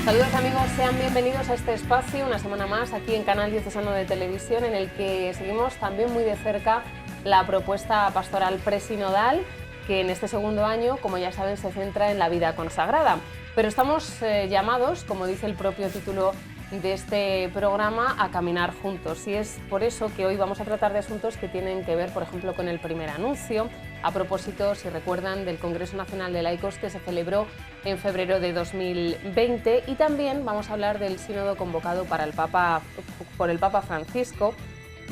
Saludos amigos, sean bienvenidos a este espacio, una semana más aquí en Canal Diocesano de Televisión, en el que seguimos también muy de cerca la propuesta pastoral presinodal, que en este segundo año, como ya saben, se centra en la vida consagrada. Pero estamos llamados, como dice el propio título de este programa, a caminar juntos, y es por eso que hoy vamos a tratar de asuntos que tienen que ver, por ejemplo, con el primer anuncio, a propósito, si recuerdan, del Congreso Nacional de Laicos que se celebró en febrero de 2020, y también vamos a hablar del sínodo convocado por el Papa Francisco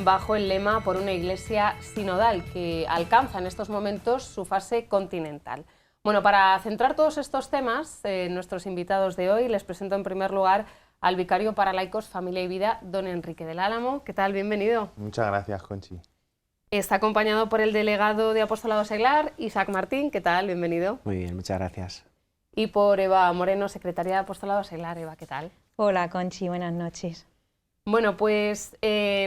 bajo el lema "Por una Iglesia sinodal", que alcanza en estos momentos su fase continental. Bueno, para centrar todos estos temas, nuestros invitados de hoy, les presento en primer lugar al vicario para laicos, familia y vida, don Enrique del Álamo. ¿Qué tal? Bienvenido. Muchas gracias, Conchi. Está acompañado por el delegado de Apostolado Seglar, Isaac Martín. ¿Qué tal? Bienvenido. Muy bien, muchas gracias. Y por Eva Moreno, secretaria de Apostolado Seglar. Eva, ¿qué tal? Hola, Conchi, buenas noches. Bueno, pues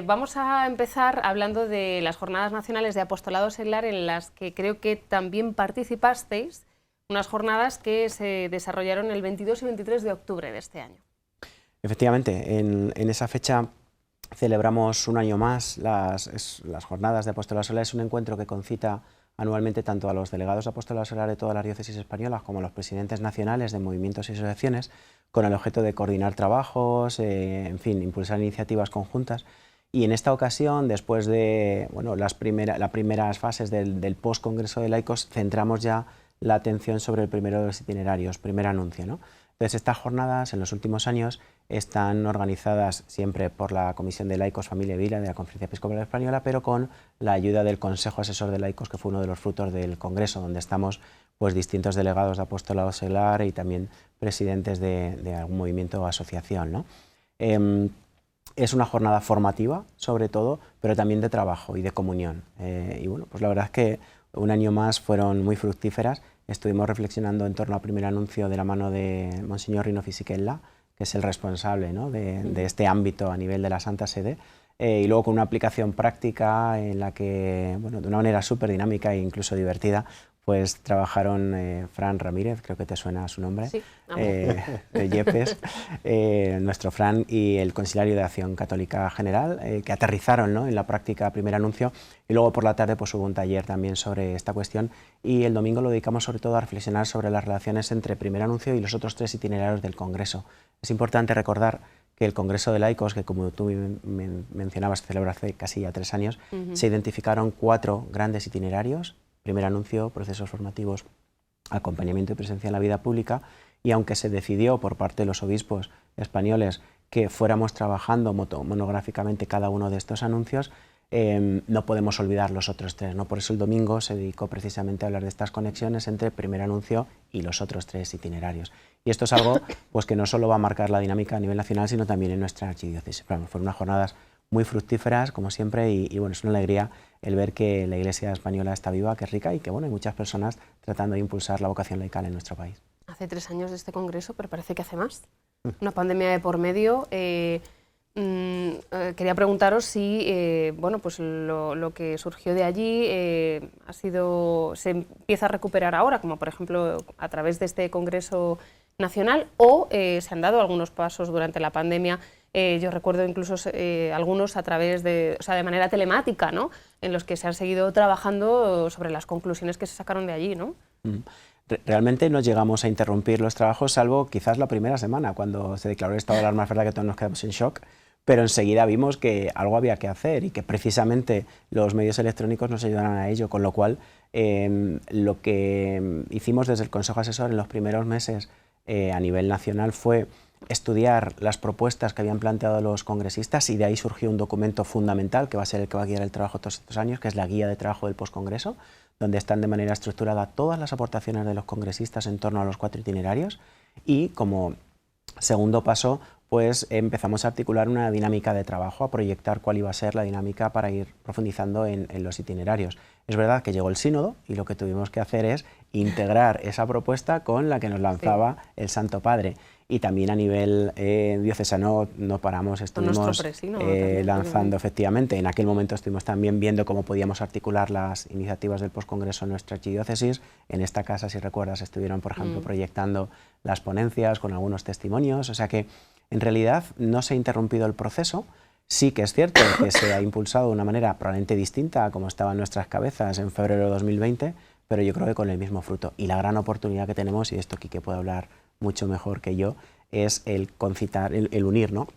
vamos a empezar hablando de las Jornadas Nacionales de Apostolado Seglar, en las que creo que también participasteis, unas jornadas que se desarrollaron el 22 y 23 de octubre de este año. Efectivamente, en esa fecha celebramos un año más las Jornadas de Apostolado Seglar. Es un encuentro que concita anualmente tanto a los delegados de Apostolado Seglar de todas las diócesis españolas como a los presidentes nacionales de movimientos y asociaciones, con el objeto de coordinar trabajos, en fin, impulsar iniciativas conjuntas. Y en esta ocasión, después de las primeras fases del post-congreso de laicos, centramos ya la atención sobre el primero de los itinerarios, primer anuncio, ¿no? Entonces, estas jornadas en los últimos años están organizadas siempre por la Comisión de Laicos, Familia y Vida de la Conferencia Episcopal Española, pero con la ayuda del Consejo Asesor de Laicos, que fue uno de los frutos del Congreso, donde estamos pues distintos delegados de Apostolado Seglar y también presidentes de algún movimiento o asociación, ¿no? Es una jornada formativa, sobre todo, pero también de trabajo y de comunión. Y bueno, pues la verdad es que un año más fueron muy fructíferas. Estuvimos reflexionando en torno al primer anuncio de la mano de Monseñor Rino Fisichella, que es el responsable, ¿no?, de este ámbito a nivel de la Santa Sede, y luego con una aplicación práctica en la que, bueno, de una manera súper dinámica e incluso divertida, pues trabajaron Fran Ramírez, creo que te suena su nombre, sí, de Yepes, nuestro Fran, y el Conciliario de Acción Católica General, que aterrizaron, ¿no?, en la práctica primer anuncio, y luego por la tarde pues hubo un taller también sobre esta cuestión, y el domingo lo dedicamos sobre todo a reflexionar sobre las relaciones entre primer anuncio y los otros tres itinerarios del Congreso. Es importante recordar que el Congreso de Laicos, que como tú mencionabas, se celebra hace casi ya 3 años, se identificaron 4 grandes itinerarios: primer anuncio, procesos formativos, acompañamiento y presencia en la vida pública, y aunque se decidió por parte de los obispos españoles que fuéramos trabajando monográficamente cada uno de estos anuncios, no podemos olvidar los otros 3, ¿no? Por eso el domingo se dedicó precisamente a hablar de estas conexiones entre primer anuncio y los otros 3 itinerarios. Y esto es algo pues, que no solo va a marcar la dinámica a nivel nacional, sino también en nuestra archidiócesis. Fueron unas jornadas muy fructíferas, como siempre, y bueno, es una alegría el ver que la Iglesia española está viva, que es rica, y que bueno, hay muchas personas tratando de impulsar la vocación laical en nuestro país. Hace 3 años de este congreso, pero parece que hace más. Una pandemia de por medio. Quería preguntaros si bueno, pues lo que surgió de allí se empieza a recuperar ahora, como por ejemplo a través de este congreso nacional, o se han dado algunos pasos durante la pandemia. Yo recuerdo incluso algunos a través de manera telemática, ¿no?, en los que se han seguido trabajando sobre las conclusiones que se sacaron de allí, ¿no? Realmente no llegamos a interrumpir los trabajos, salvo quizás la primera semana, cuando se declaró el estado de alarma. Es verdad que todos nos quedamos en shock, pero enseguida vimos que algo había que hacer y que precisamente los medios electrónicos nos ayudaran a ello, con lo cual lo que hicimos desde el Consejo Asesor en los primeros meses a nivel nacional fue estudiar las propuestas que habían planteado los congresistas, y de ahí surgió un documento fundamental que va a ser el que va a guiar el trabajo todos estos años, que es la guía de trabajo del postcongreso, donde están de manera estructurada todas las aportaciones de los congresistas en torno a los 4 itinerarios, y como segundo paso pues empezamos a articular una dinámica de trabajo, a proyectar cuál iba a ser la dinámica para ir profundizando en los itinerarios. Es verdad que llegó el sínodo y lo que tuvimos que hacer es integrar esa propuesta con la que nos lanzaba el Santo Padre. Y también a nivel diocesano no paramos, estuvimos lanzando, efectivamente. En aquel momento estuvimos también viendo cómo podíamos articular las iniciativas del postcongreso en nuestra archidiócesis. En esta casa, si recuerdas, estuvieron, por ejemplo, proyectando las ponencias con algunos testimonios, o sea que en realidad no se ha interrumpido el proceso. Sí que es cierto que se ha impulsado de una manera probablemente distinta a como estaba en nuestras cabezas en febrero de 2020, pero yo creo que con el mismo fruto. Y la gran oportunidad que tenemos, y esto Quique puede hablar mucho mejor que yo, es el concitar, el unir, ¿no?,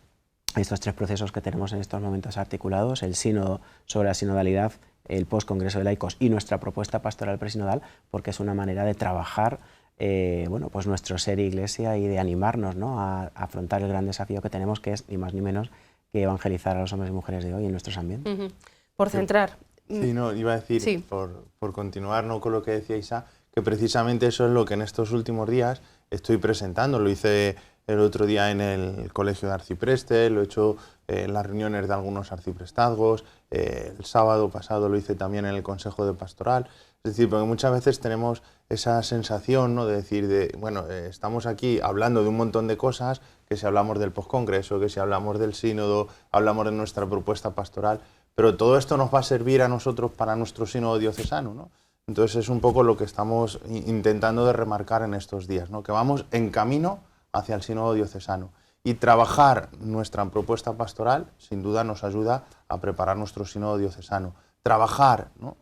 estos tres procesos que tenemos en estos momentos articulados, el sínodo sobre la sinodalidad, el postcongreso de laicos y nuestra propuesta pastoral presinodal, porque es una manera de trabajar bueno, pues nuestro ser iglesia y de animarnos, ¿no?, a afrontar el gran desafío que tenemos, que es ni más ni menos que evangelizar a los hombres y mujeres de hoy en nuestros ambientes. Por centrar. Sí, no, iba a decir, sí, por continuar, ¿no?, con lo que decía Isa, que precisamente eso es lo que en estos últimos días estoy presentando. Lo hice el otro día en el Colegio de Arciprestes, lo he hecho en las reuniones de algunos arciprestazgos, el sábado pasado lo hice también en el Consejo de Pastoral. Es decir, porque muchas veces tenemos esa sensación, ¿no?, de decir, bueno, estamos aquí hablando de un montón de cosas, que si hablamos del postcongreso, que si hablamos del sínodo, hablamos de nuestra propuesta pastoral, pero todo esto nos va a servir a nosotros para nuestro sínodo diocesano, ¿no? Entonces es un poco lo que estamos intentando de remarcar en estos días, ¿no?, que vamos en camino hacia el sínodo diocesano. Y trabajar nuestra propuesta pastoral, sin duda, nos ayuda a preparar nuestro sínodo diocesano. Trabajar, ¿no?,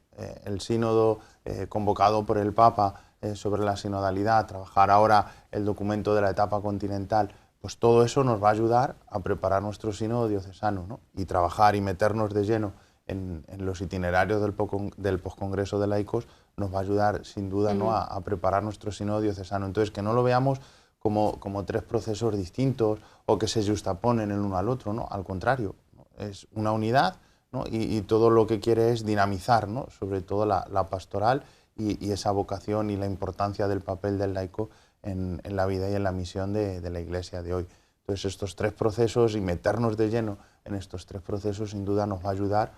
el sínodo convocado por el Papa sobre la sinodalidad, trabajar ahora el documento de la etapa continental, pues todo eso nos va a ayudar a preparar nuestro sínodo diocesano, ¿no? Y trabajar y meternos de lleno en los itinerarios del postcongreso de laicos nos va a ayudar, sin duda, ¿no?, a preparar nuestro sínodo diocesano. Entonces, que no lo veamos como tres procesos distintos o que se justaponen el uno al otro, ¿no? Al contrario, ¿no?, es una unidad, ¿no?, y todo lo que quiere es dinamizar, ¿no?, sobre todo la pastoral y esa vocación y la importancia del papel del laico en la vida y en la misión de la Iglesia de hoy. Entonces, estos tres procesos y meternos de lleno en estos tres procesos sin duda nos va a ayudar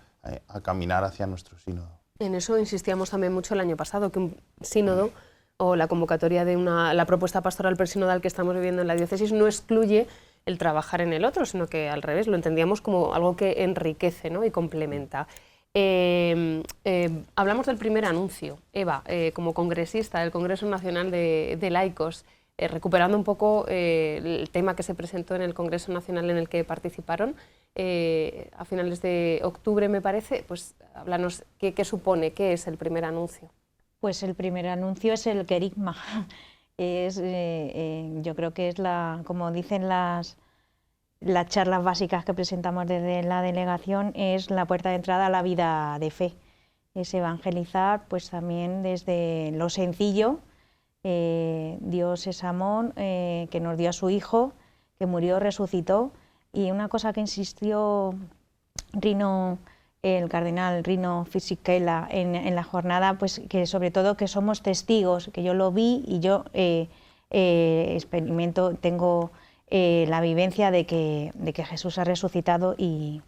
a caminar hacia nuestro sínodo. En eso insistíamos también mucho el año pasado, que un sínodo o la convocatoria de la propuesta pastoral presinodal que estamos viviendo en la diócesis no excluye el trabajar en el otro, sino que al revés, lo entendíamos como algo que enriquece, ¿no?, y complementa. Hablamos del primer anuncio. Eva, como congresista del Congreso Nacional de Laicos, recuperando un poco el tema que se presentó en el Congreso Nacional en el que participaron, a finales de octubre, me parece, pues háblanos qué supone, qué es el primer anuncio. Pues el primer anuncio es el querigma. Yo creo que es como dicen las charlas básicas que presentamos desde la delegación, es la puerta de entrada a la vida de fe. Es evangelizar, pues también desde lo sencillo. Dios es amor, que nos dio a su Hijo, que murió, resucitó, y una cosa que insistió el cardenal Rino Fisichella en la jornada, pues que sobre todo que somos testigos, que yo lo vi y yo experimento, tengo la vivencia de que Jesús ha resucitado y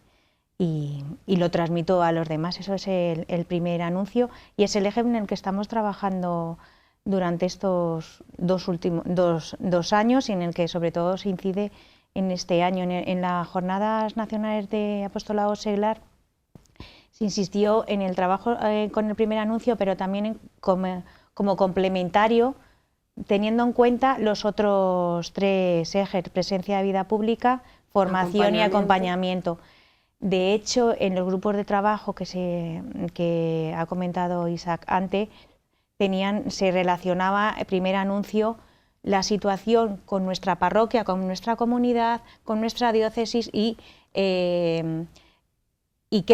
lo transmito a los demás. Eso es el primer anuncio y es el eje en el que estamos trabajando durante estos dos años y en el que sobre todo se incide en este año. En las Jornadas Nacionales de Apostolado Seglar se insistió en el trabajo con el primer anuncio, pero también como complementario, teniendo en cuenta los otros tres ejes: presencia de vida pública, formación y acompañamiento. De hecho, en los grupos de trabajo que ha comentado Isaac antes, se relacionaba el primer anuncio, la situación con nuestra parroquia, con nuestra comunidad, con nuestra diócesis y qué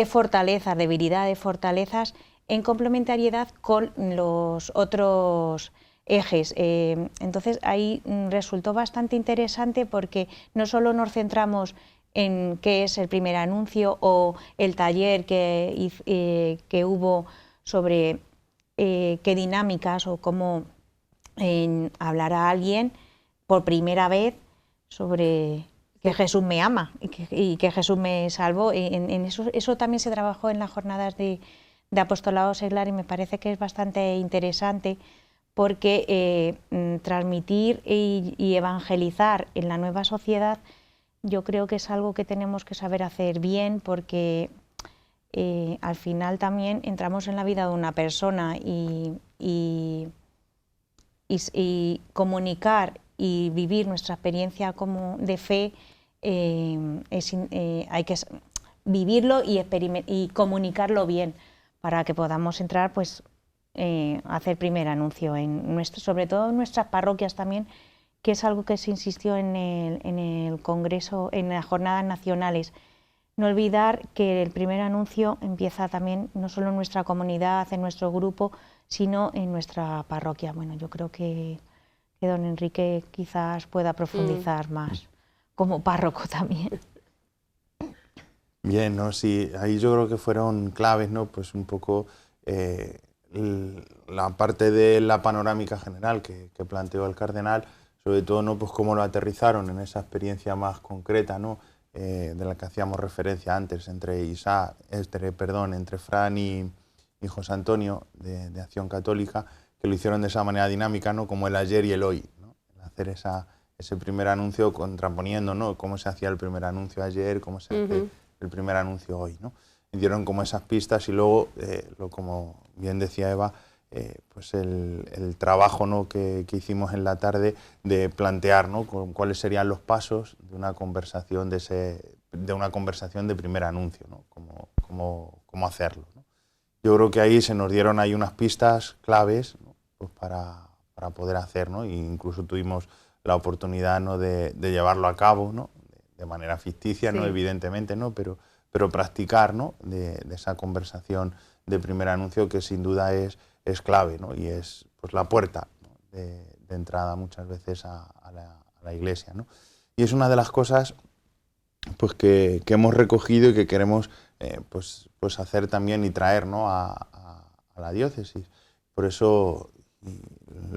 fortalezas, debilidades, fortalezas, en complementariedad con los otros ejes. Entonces ahí resultó bastante interesante porque no solo nos centramos en qué es el primer anuncio o el taller que hubo sobre qué dinámicas o cómo hablar a alguien por primera vez sobre que Jesús me ama y que Jesús me salvó. Eso también se trabajó en las jornadas de apostolado seglar y me parece que es bastante interesante porque transmitir y evangelizar en la nueva sociedad yo creo que es algo que tenemos que saber hacer bien porque al final también entramos en la vida de una persona y comunicar y vivir nuestra experiencia como de fe, hay que vivirlo y comunicarlo bien para que podamos entrar, pues, hacer primer anuncio, sobre todo en nuestras parroquias también, que es algo que se insistió en el Congreso, en las jornadas nacionales. No olvidar que el primer anuncio empieza también no solo en nuestra comunidad, en nuestro grupo, sino en nuestra parroquia. Bueno, yo creo que don Enrique quizás pueda profundizar más como párroco también. Bien, ¿no? Sí, ahí yo creo que fueron claves, ¿no? Pues un poco la parte de la panorámica general que planteó el cardenal, sobre todo, ¿no? Pues cómo lo aterrizaron en esa experiencia más concreta, ¿no? De la que hacíamos referencia antes entre Fran y José Antonio de Acción Católica, que lo hicieron de esa manera dinámica, ¿no? Como el ayer y el hoy, ¿no? El hacer ese primer anuncio contraponiendo, ¿no? Cómo se hacía el primer anuncio ayer, cómo se hace el primer anuncio hoy, ¿no? Dieron como esas pistas y luego, como bien decía Eva, pues el trabajo, ¿no? que hicimos en la tarde de plantear, ¿no? cuáles serían los pasos de una conversación de primer anuncio, ¿no? Cómo hacerlo, ¿no? Yo creo que ahí se nos dieron ahí unas pistas claves, ¿no? Pues para poder hacer, ¿no? E incluso tuvimos la oportunidad, ¿no? de llevarlo a cabo, ¿no? De manera ficticia, sí, ¿no? Evidentemente, ¿no? Pero practicar, ¿no? de esa conversación de primer anuncio, que sin duda es clave, ¿no? Y es, pues, la puerta, ¿no? de entrada muchas veces a la Iglesia, ¿no? Y es una de las cosas, pues, que hemos recogido y que queremos pues hacer también y traer, ¿no? a la diócesis. Por eso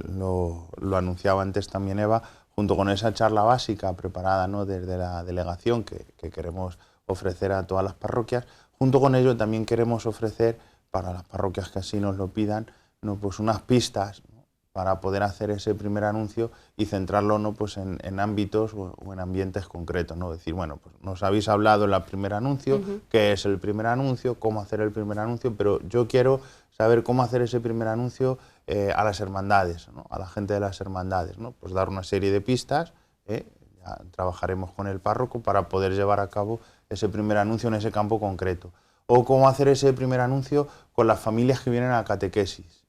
lo anunciaba antes también Eva, junto con esa charla básica preparada, ¿no? desde la delegación que queremos ofrecer a todas las parroquias. Junto con ello también queremos ofrecer, para las parroquias que así nos lo pidan, ¿no? Pues unas pistas, ¿no? Para poder hacer ese primer anuncio y centrarlo, ¿no? Pues en ámbitos o en ambientes concretos, ¿no? Decir, bueno, pues nos habéis hablado en el primer anuncio, qué es el primer anuncio, cómo hacer el primer anuncio, pero yo quiero saber cómo hacer ese primer anuncio a las hermandades, ¿no? A la gente de las hermandades, ¿no? Pues dar una serie de pistas, ya trabajaremos con el párroco para poder llevar a cabo ese primer anuncio en ese campo concreto. O cómo hacer ese primer anuncio con las familias que vienen a catequesis.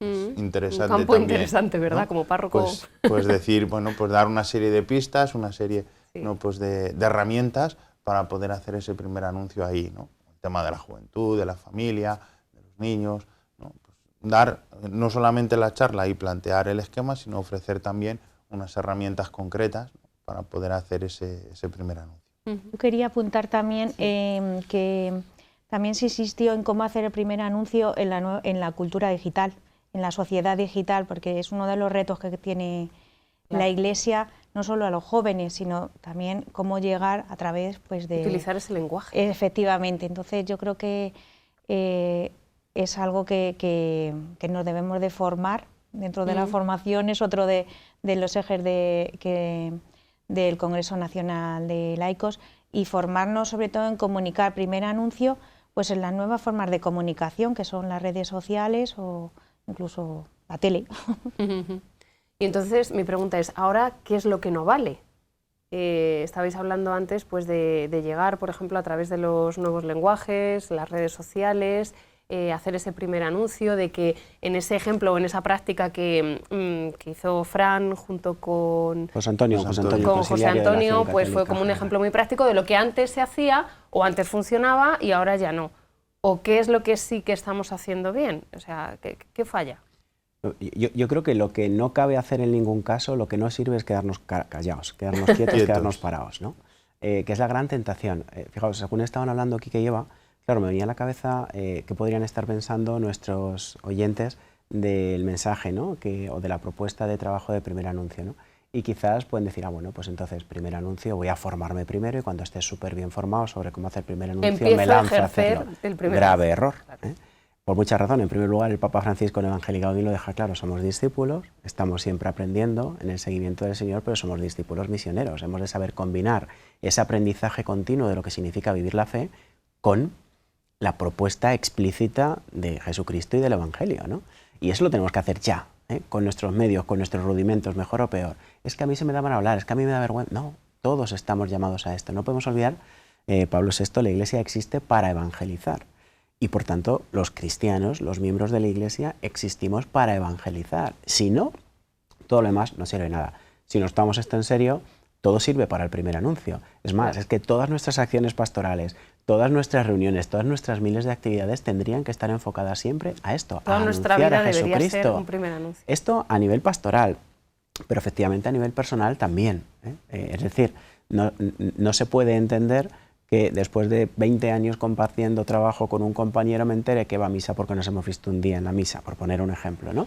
Interesante. Un campo también, interesante, ¿verdad? ¿No? Como párroco. Pues decir, bueno, pues dar una serie de pistas, una serie, sí, ¿no? Pues de herramientas para poder hacer ese primer anuncio ahí, ¿no? El tema de la juventud, de la familia, de los niños, ¿no? Pues dar no solamente la charla y plantear el esquema, sino ofrecer también unas herramientas concretas, ¿no? Para poder hacer ese primer anuncio. Yo quería apuntar también que también se insistió en cómo hacer el primer anuncio en la cultura digital, en la sociedad digital, porque es uno de los retos que tiene la Iglesia, no solo a los jóvenes, sino también cómo llegar a través, pues, de... Utilizar ese lenguaje. Efectivamente. Entonces yo creo que es algo que nos debemos de formar. Dentro de la formación es otro de los ejes del Congreso Nacional de Laicos, y formarnos sobre todo en comunicar primer anuncio, pues en las nuevas formas de comunicación, que son las redes sociales o incluso la tele. Y entonces mi pregunta es, ¿ahora qué es lo que no vale? Estabais hablando antes, pues, de llegar, por ejemplo, a través de los nuevos lenguajes, las redes sociales, hacer ese primer anuncio, de que en ese ejemplo o en esa práctica que hizo Fran junto con José Antonio, pues fue como un ejemplo muy práctico de lo que antes se hacía o antes funcionaba y ahora ya no. ¿O qué es lo que sí que estamos haciendo bien? O sea, ¿qué falla? Yo creo que lo que no cabe hacer en ningún caso, lo que no sirve es quedarnos callados, quedarnos quietos, quedarnos parados, ¿no? Que es la gran tentación. Fijaos, según estaban hablando Quique y Eva, claro, me venía a la cabeza que podrían estar pensando nuestros oyentes del mensaje, ¿no? O de la propuesta de trabajo de primer anuncio, ¿no? Y quizás pueden decir, bueno, pues entonces primer anuncio, voy a formarme primero y cuando esté súper bien formado sobre cómo hacer primer anuncio, me lanzo a hacerlo. Grave error. Por muchas razones. En primer lugar, el Papa Francisco en Evangelii Gaudium lo deja claro, somos discípulos, estamos siempre aprendiendo en el seguimiento del Señor, pero somos discípulos misioneros. Hemos de saber combinar ese aprendizaje continuo de lo que significa vivir la fe con la propuesta explícita de Jesucristo y del Evangelio, ¿no? Y eso lo tenemos que hacer ya. con nuestros medios, con nuestros rudimentos, mejor o peor. Es que a mí se me da mal hablar, es que a mí me da vergüenza. No, todos estamos llamados a esto. No podemos olvidar, Pablo VI, la Iglesia existe para evangelizar. Y por tanto, los cristianos, los miembros de la Iglesia, existimos para evangelizar. Si no, todo lo demás no sirve de nada. Si nos tomamos esto en serio, todo sirve para el primer anuncio. Es más, es que todas nuestras acciones pastorales, todas nuestras reuniones, todas nuestras miles de actividades tendrían que estar enfocadas siempre a esto, Toda a nuestra anunciar vida a debería Jesucristo. ser un primer anuncio. Esto a nivel pastoral, pero efectivamente a nivel personal también. Es decir, no se puede entender que después de 20 años compartiendo trabajo con un compañero me entere que va a misa porque nos hemos visto un día en la misa, por poner un ejemplo, ¿no?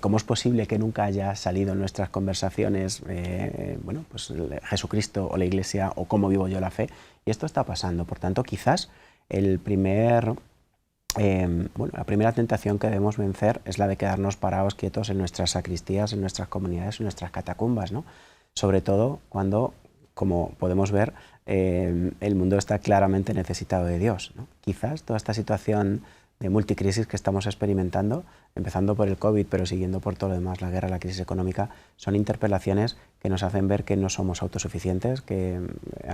¿Cómo es posible que nunca haya salido en nuestras conversaciones bueno, pues Jesucristo o la Iglesia o cómo vivo yo la fe? Y esto está pasando. Por tanto, quizás la primera tentación que debemos vencer es la de quedarnos parados quietos en nuestras sacristías, en nuestras comunidades, en nuestras catacumbas, ¿no? Sobre todo cuando, como podemos ver, el mundo está claramente necesitado de Dios, ¿no? Quizás toda esta situación de multicrisis que estamos experimentando, empezando por el COVID, pero siguiendo por todo lo demás, la guerra, la crisis económica, son interpelaciones que nos hacen ver que no somos autosuficientes, que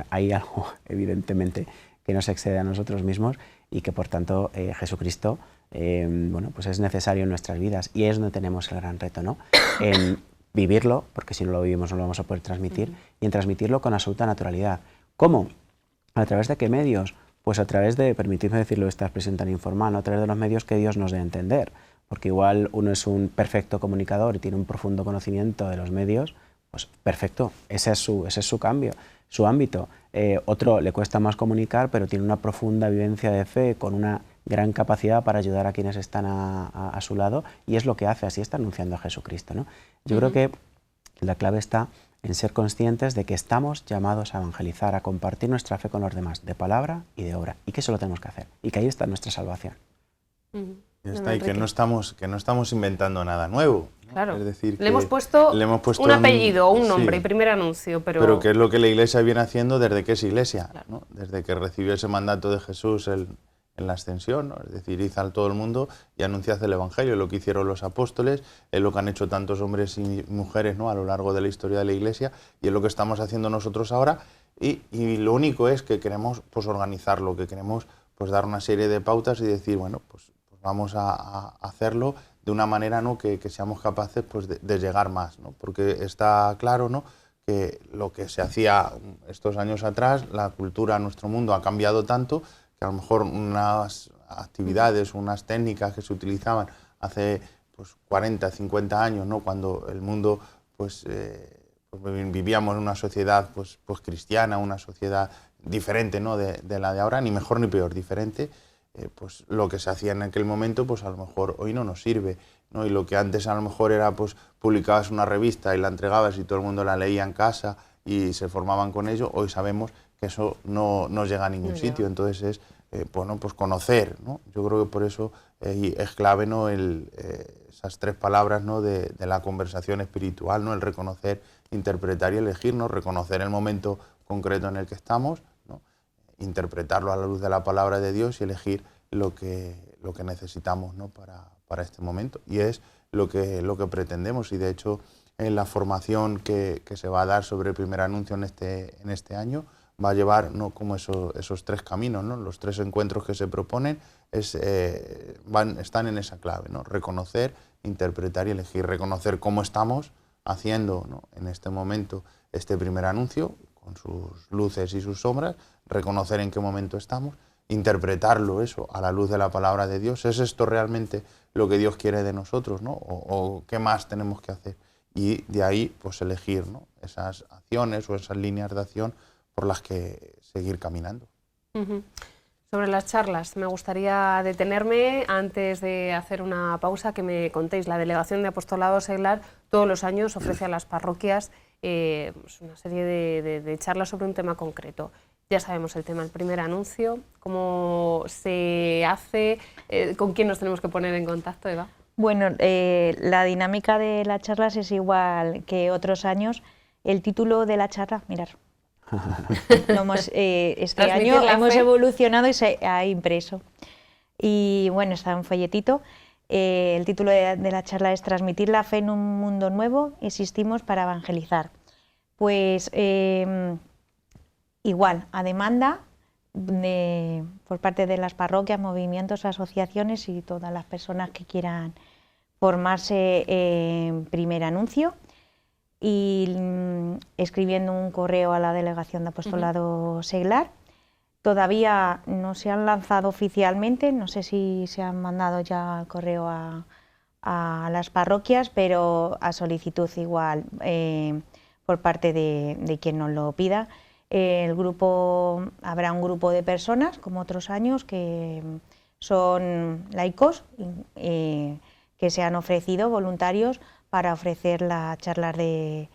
hay algo evidentemente que nos excede a nosotros mismos y que por tanto Jesucristo bueno, pues es necesario en nuestras vidas, y es donde tenemos el gran reto, ¿no? En vivirlo, porque si no lo vivimos no lo vamos a poder transmitir, y en transmitirlo con absoluta naturalidad. ¿Cómo? ¿A través de qué medios? Pues a través de, permitidme decirlo esta expresión tan informal, ¿no? A través de los medios que Dios nos dé a entender, porque igual uno es un perfecto comunicador y tiene un profundo conocimiento de los medios, pues perfecto, ese es su cambio, su ámbito. Otro le cuesta más comunicar, pero tiene una profunda vivencia de fe, con una gran capacidad para ayudar a quienes están a su lado, y es lo que hace, así está anunciando a Jesucristo, ¿no? Yo creo que la clave está en ser conscientes de que estamos llamados a evangelizar, a compartir nuestra fe con los demás, de palabra y de obra, y que eso lo tenemos que hacer, y que ahí está nuestra salvación. Ya está, y que no estamos inventando nada nuevo, ¿no? Claro, Es decir, le hemos puesto un apellido o un nombre, sí, primer anuncio, pero que es lo que la Iglesia viene haciendo desde que es Iglesia, claro, ¿no? Desde que recibió ese mandato de Jesús en la ascensión, ¿no? Es decir, id a todo el mundo y anunciad el Evangelio, lo que hicieron los apóstoles, es lo que han hecho tantos hombres y mujeres, ¿no? A lo largo de la historia de la Iglesia, y es lo que estamos haciendo nosotros ahora, y lo único es que queremos pues organizarlo, que queremos pues dar una serie de pautas y decir, bueno, pues vamos a hacerlo de una manera, ¿no? que seamos capaces pues de llegar más, ¿no? Porque está claro, ¿no? Que lo que se hacía estos años atrás, la cultura, nuestro mundo ha cambiado tanto que a lo mejor unas actividades, unas técnicas que se utilizaban hace pues 40, 50 años, ¿no? Cuando el mundo pues vivíamos en una sociedad pues cristiana, una sociedad diferente, ¿no? de la de ahora, ni mejor ni peor, diferente, pues lo que se hacía en aquel momento pues a lo mejor hoy no nos sirve, ¿no? Y lo que antes a lo mejor era pues publicabas una revista y la entregabas y todo el mundo la leía en casa y se formaban con ello, hoy sabemos que eso no llega a ningún sitio. Entonces es bueno, pues conocer, ¿no? Yo creo que por eso es clave, ¿no? Esas tres palabras, ¿no? de la conversación espiritual, ¿no? El reconocer, interpretar y elegir, ¿no? Reconocer el momento concreto en el que estamos, ¿no? Interpretarlo a la luz de la palabra de Dios y elegir lo que necesitamos, ¿no? para este momento, y es lo que pretendemos. Y de hecho en la formación que se va a dar sobre el primer anuncio en este año va a llevar, ¿no? como esos tres caminos, ¿no? Los tres encuentros que se proponen están en esa clave, ¿no? Reconocer, interpretar y elegir. Reconocer cómo estamos haciendo, ¿no? en este momento este primer anuncio, con sus luces y sus sombras, reconocer en qué momento estamos, interpretarlo eso a la luz de la palabra de Dios. ¿Es esto realmente lo que Dios quiere de nosotros, ¿no? o qué más tenemos que hacer? Y de ahí pues elegir, ¿no? esas acciones o esas líneas de acción por las que seguir caminando. Sobre las charlas, me gustaría detenerme antes de hacer una pausa, que me contéis. La Delegación de Apostolado Seglar todos los años ofrece a las parroquias una serie de charlas sobre un tema concreto. Ya sabemos el tema, el primer anuncio, cómo se hace, con quién nos tenemos que poner en contacto, Eva. Bueno, la dinámica de las charlas es igual que otros años. El título de la charla, mirar. Este año hemos evolucionado y se ha impreso. Y bueno, está un folletito. El título de la charla es Transmitir la fe en un mundo nuevo, existimos para evangelizar. Pues igual, a demanda por parte de las parroquias, movimientos, asociaciones y todas las personas que quieran formarse en primer anuncio, y escribiendo un correo a la Delegación de Apostolado Seglar. Todavía no se han lanzado oficialmente, no sé si se han mandado ya el correo a las parroquias, pero a solicitud igual por parte de quien nos lo pida. Habrá un grupo de personas, como otros años, que son laicos, que se han ofrecido, voluntarios, para ofrecer las charlas de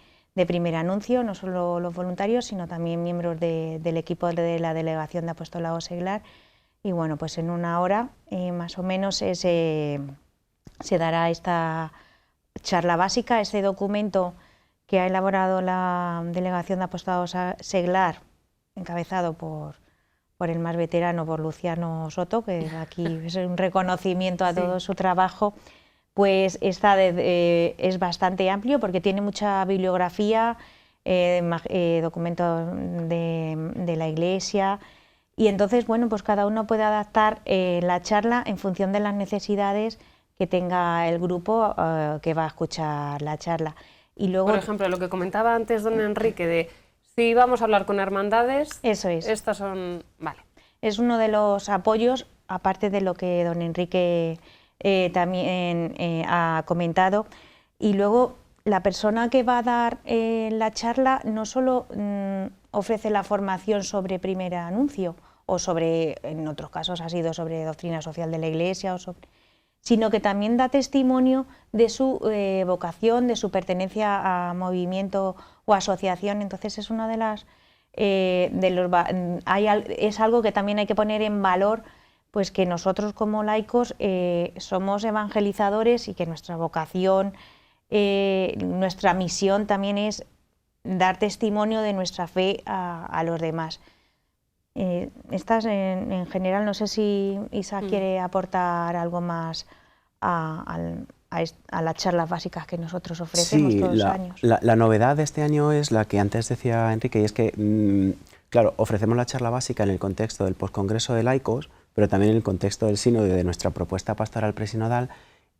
primer anuncio, no solo los voluntarios, sino también miembros del equipo de la Delegación de Apostolado Seglar. Y bueno, pues en una hora más o menos se dará esta charla básica, este documento que ha elaborado la Delegación de Apostolado Seglar, encabezado por el más veterano, por Luciano Soto, que aquí es un reconocimiento a todo su trabajo. Pues es bastante amplio porque tiene mucha bibliografía, documentos de la Iglesia, y entonces, bueno, pues cada uno puede adaptar la charla en función de las necesidades que tenga el grupo que va a escuchar la charla. Y luego, por ejemplo, lo que comentaba antes don Enrique, de si vamos a hablar con hermandades, eso es. Estas son... Vale. Es uno de los apoyos, aparte de lo que don Enrique también ha comentado. Y luego la persona que va a dar la charla no solo ofrece la formación sobre primer anuncio, o sobre, en otros casos ha sido sobre doctrina social de la Iglesia, sino que también da testimonio de su vocación, de su pertenencia a movimiento o asociación. Entonces es una de las es algo que también hay que poner en valor, pues que nosotros como laicos somos evangelizadores y que nuestra vocación, nuestra misión también es dar testimonio de nuestra fe a los demás. Estas en general, no sé si Isa quiere aportar algo más a las charlas básicas que nosotros ofrecemos todos los años. La novedad de este año es la que antes decía Enrique, y es que, claro, ofrecemos la charla básica en el contexto del postcongreso de laicos, pero también en el contexto del sínodo y de nuestra propuesta pastoral presinodal,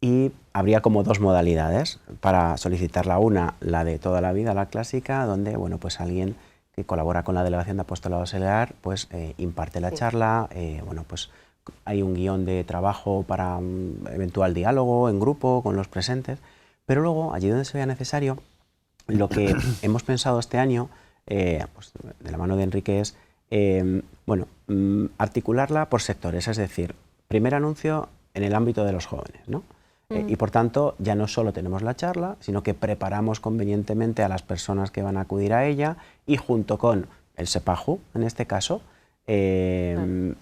y habría como dos modalidades para solicitarla. Una, la de toda la vida, la clásica, donde, bueno, pues alguien que colabora con la Delegación de Apostolado Seglar, pues imparte la charla, bueno, pues hay un guión de trabajo para un eventual diálogo en grupo con los presentes, pero luego, allí donde sea necesario, lo que hemos pensado este año, pues de la mano de Enrique, es bueno, articularla por sectores, es decir, primer anuncio en el ámbito de los jóvenes, ¿no? Y por tanto, ya no solo tenemos la charla, sino que preparamos convenientemente a las personas que van a acudir a ella, y junto con el SEPAJU, en este caso,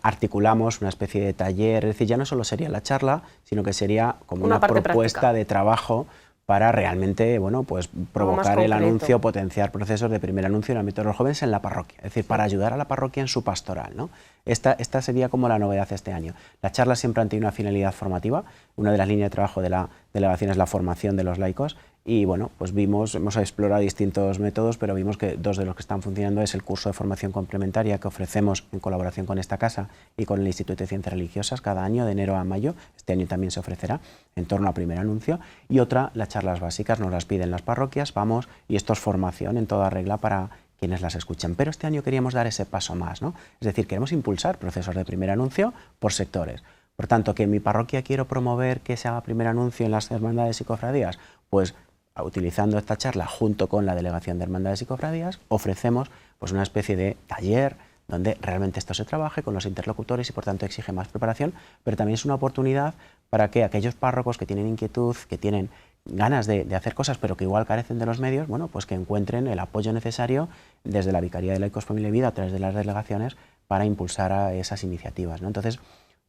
articulamos una especie de taller. Es decir, ya no solo sería la charla, sino que sería como una propuesta práctica de trabajo para realmente, bueno, pues provocar el anuncio, potenciar procesos de primer anuncio en el ámbito de los jóvenes en la parroquia, es decir, para ayudar a la parroquia en su pastoral, ¿no? Esta sería como la novedad este año. Las charlas siempre han tenido una finalidad formativa. Una de las líneas de trabajo de la delegación es la formación de los laicos, y bueno, pues hemos explorado distintos métodos, pero vimos que dos de los que están funcionando es el curso de formación complementaria que ofrecemos en colaboración con esta casa y con el Instituto de Ciencias Religiosas cada año, de enero a mayo. Este año también se ofrecerá en torno a primer anuncio. Y otra, las charlas básicas, nos las piden las parroquias, vamos, y esto es formación en toda regla para quienes las escuchan. Pero este año queríamos dar ese paso más, ¿no? Es decir, queremos impulsar procesos de primer anuncio por sectores. Por tanto, que en mi parroquia quiero promover que se haga primer anuncio en las hermandades y cofradías, pues utilizando esta charla junto con la Delegación de Hermandades y Cofradías, ofrecemos pues una especie de taller donde realmente esto se trabaje con los interlocutores y por tanto exige más preparación, pero también es una oportunidad para que aquellos párrocos que tienen inquietud, que tienen ganas de hacer cosas pero que igual carecen de los medios, bueno, pues que encuentren el apoyo necesario desde la Vicaría de Laicos, Familia y Vida a través de las delegaciones para impulsar a esas iniciativas, ¿no? Entonces,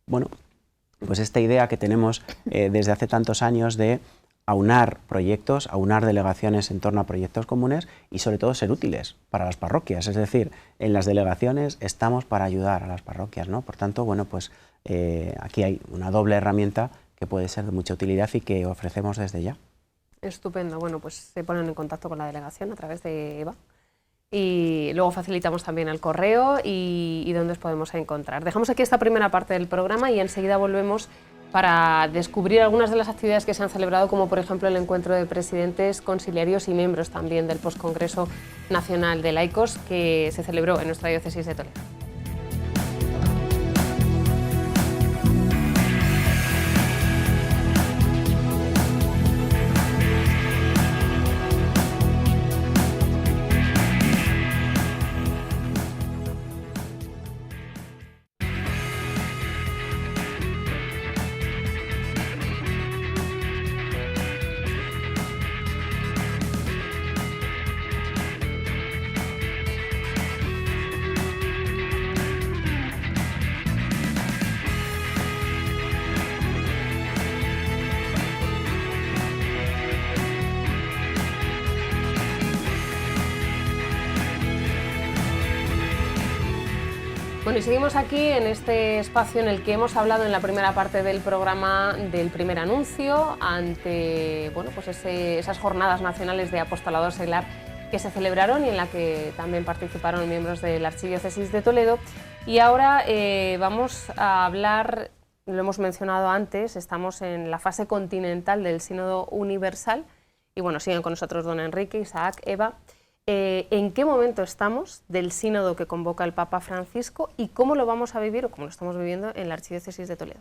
bueno, pues esta idea que tenemos desde hace tantos años de aunar proyectos, aunar delegaciones en torno a proyectos comunes y sobre todo ser útiles para las parroquias, es decir, en las delegaciones estamos para ayudar a las parroquias, ¿no? Por tanto, bueno, pues aquí hay una doble herramienta que puede ser de mucha utilidad y que ofrecemos desde ya. Estupendo. Bueno, pues se ponen en contacto con la delegación a través de Eva. Y luego facilitamos también el correo y dónde os podemos encontrar. Dejamos aquí esta primera parte del programa y enseguida volvemos para descubrir algunas de las actividades que se han celebrado, como por ejemplo el encuentro de presidentes, conciliarios y miembros también del Postcongreso Nacional de Laicos que se celebró en nuestra diócesis de Toledo. Bueno, y seguimos aquí en este espacio en el que hemos hablado en la primera parte del programa del primer anuncio ante pues esas jornadas nacionales de apostolado seglar que se celebraron y en la que también participaron miembros de la Archidiócesis de Toledo. Y ahora vamos a hablar, lo hemos mencionado antes, estamos en la fase continental del Sínodo Universal y bueno, siguen con nosotros don Enrique, Isaac, Eva. ¿En qué momento estamos del sínodo que convoca el Papa Francisco y cómo lo vamos a vivir o cómo lo estamos viviendo en la Archidiócesis de Toledo?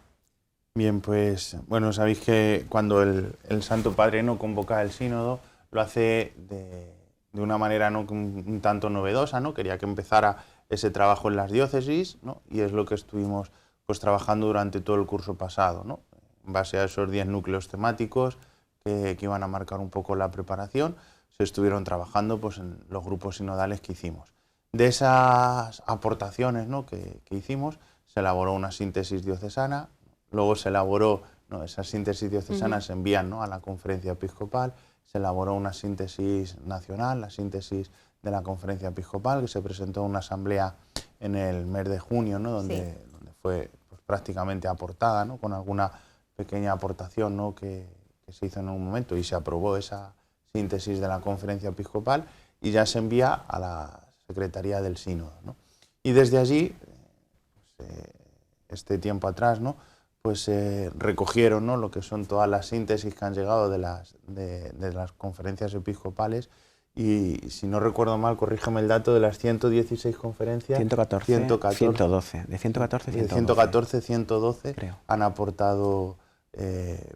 Bien, pues bueno, sabéis que cuando el Santo Padre no convoca el sínodo, lo hace de una manera un tanto novedosa, ¿no? Quería que empezara ese trabajo en las diócesis, ¿no? Y es lo que estuvimos pues trabajando durante todo el curso pasado, ¿no? En base a esos 10 núcleos temáticos que iban a marcar un poco la preparación, se estuvieron trabajando pues, en los grupos sinodales que hicimos. De esas aportaciones, ¿no? que hicimos, se elaboró una síntesis diocesana, luego se elaboró, esas síntesis diocesanas se envían, ¿no? a la conferencia episcopal, se elaboró una síntesis nacional, la síntesis de la conferencia episcopal, que se presentó en una asamblea en el mes de junio, ¿no? donde fue pues, prácticamente aportada, ¿no? con alguna pequeña aportación, ¿no? que se hizo en un momento y se aprobó esa síntesis de la conferencia episcopal y ya se envía a la Secretaría del Sínodo, ¿no? Y desde allí, este tiempo atrás, ¿no? pues recogieron, ¿no? lo que son todas las síntesis que han llegado de las conferencias episcopales y, si no recuerdo mal, corrígeme el dato, de las 116 conferencias... 112, de 114, 112 creo. Han aportado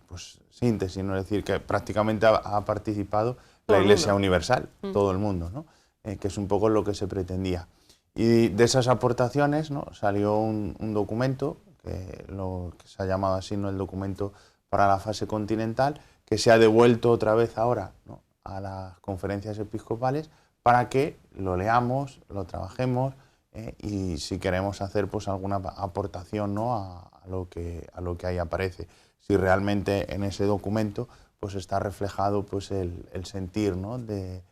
pues, síntesis, ¿no? Es decir, que prácticamente ha participado la Iglesia Universal, todo el mundo, ¿no? Que es un poco lo que se pretendía. Y de esas aportaciones, ¿no? salió un documento, que se ha llamado así, ¿no? el documento para la fase continental, que se ha devuelto otra vez ahora, ¿no? a las conferencias episcopales para que lo leamos, lo trabajemos y si queremos hacer pues, alguna aportación, ¿no? a lo que ahí aparece. Si realmente en ese documento pues, está reflejado pues, el sentir, ¿no? de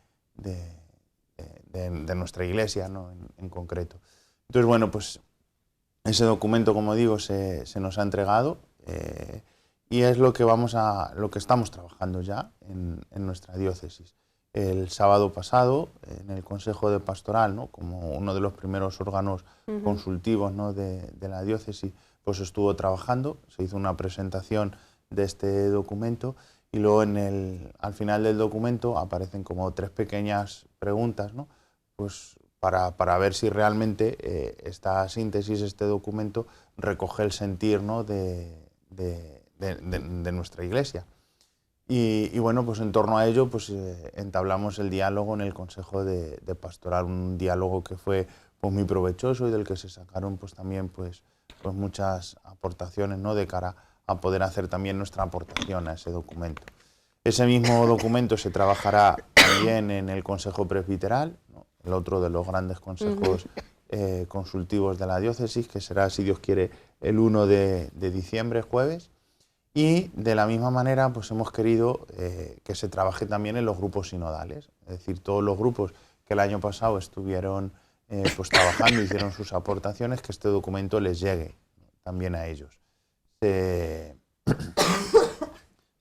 nuestra Iglesia, ¿no? en concreto. Entonces, bueno, pues ese documento, como digo, se nos ha entregado y es lo que estamos trabajando ya en nuestra diócesis. El sábado pasado, en el Consejo de Pastoral, ¿no? como uno de los primeros órganos consultivos, ¿no? de la diócesis, pues estuvo trabajando, se hizo una presentación de este documento y luego al final del documento aparecen como 3 pequeñas preguntas, ¿no? pues para ver si realmente esta síntesis, este documento, recoge el sentir, ¿no? de nuestra Iglesia. Y bueno, pues en torno a ello pues, entablamos el diálogo en el Consejo de Pastoral, un diálogo que fue pues, muy provechoso y del que se sacaron pues, también pues muchas aportaciones, ¿no? de cara a poder hacer también nuestra aportación a ese documento. Ese mismo documento se trabajará también en el Consejo Presbiteral, ¿no? el otro de los grandes consejos consultivos de la diócesis, que será, si Dios quiere, el 1 de diciembre, jueves. Y de la misma manera pues hemos querido que se trabaje también en los grupos sinodales, es decir, todos los grupos que el año pasado estuvieron pues trabajando, hicieron sus aportaciones, que este documento les llegue también a ellos.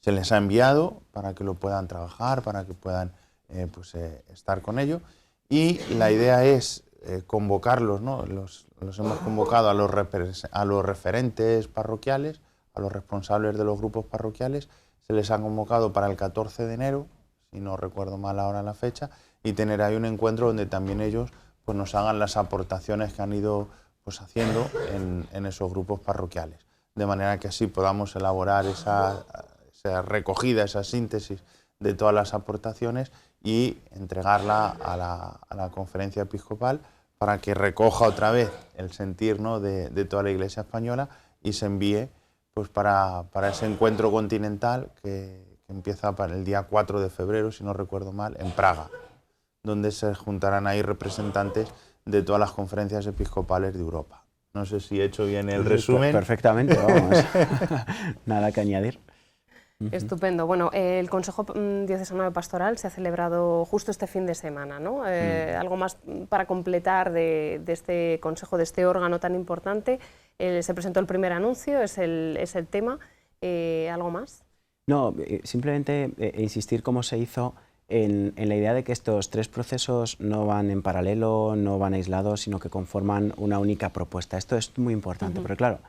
se les ha enviado para que lo puedan trabajar, para que puedan estar con ello. Y la idea es convocarlos, ¿no? Los hemos convocado a los referentes parroquiales, a los responsables de los grupos parroquiales, se les ha convocado para el 14 de enero, si no recuerdo mal ahora la fecha, y tener ahí un encuentro donde también ellos pues, nos hagan las aportaciones que han ido pues, haciendo en esos grupos parroquiales, de manera que así podamos elaborar esa recogida, esa síntesis de todas las aportaciones y entregarla a la Conferencia Episcopal para que recoja otra vez el sentir, ¿no?, de toda la Iglesia española y se envíe pues, para ese encuentro continental que empieza para el día 4 de febrero, si no recuerdo mal, en Praga, donde se juntarán ahí representantes de todas las conferencias episcopales de Europa. No sé si he hecho bien el resumen. Perfectamente, vamos. Nada que añadir. Estupendo. Bueno, el Consejo Diocesano de Pastoral se ha celebrado justo este fin de semana, ¿no? Algo más para completar de este consejo, de este órgano tan importante. Se presentó el primer anuncio, es el tema. ¿Algo más? No, simplemente insistir cómo se hizo en la idea de que estos tres procesos no van en paralelo, no van aislados, sino que conforman una única propuesta. Esto es muy importante, porque claro,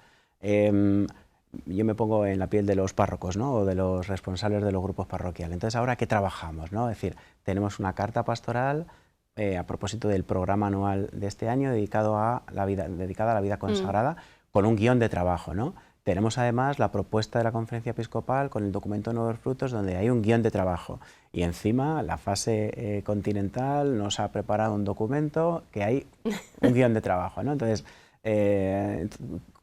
yo me pongo en la piel de los párrocos, ¿no?, o de los responsables de los grupos parroquiales. Entonces, ¿ahora qué trabajamos, no? Es decir, tenemos una carta pastoral a propósito del programa anual de este año dedicada a la vida consagrada, con un guión de trabajo, ¿no? Tenemos además la propuesta de la Conferencia Episcopal con el documento Nuevos Frutos, donde hay un guión de trabajo. Y encima, la fase continental nos ha preparado un documento que hay un guión de trabajo, ¿no? Entonces,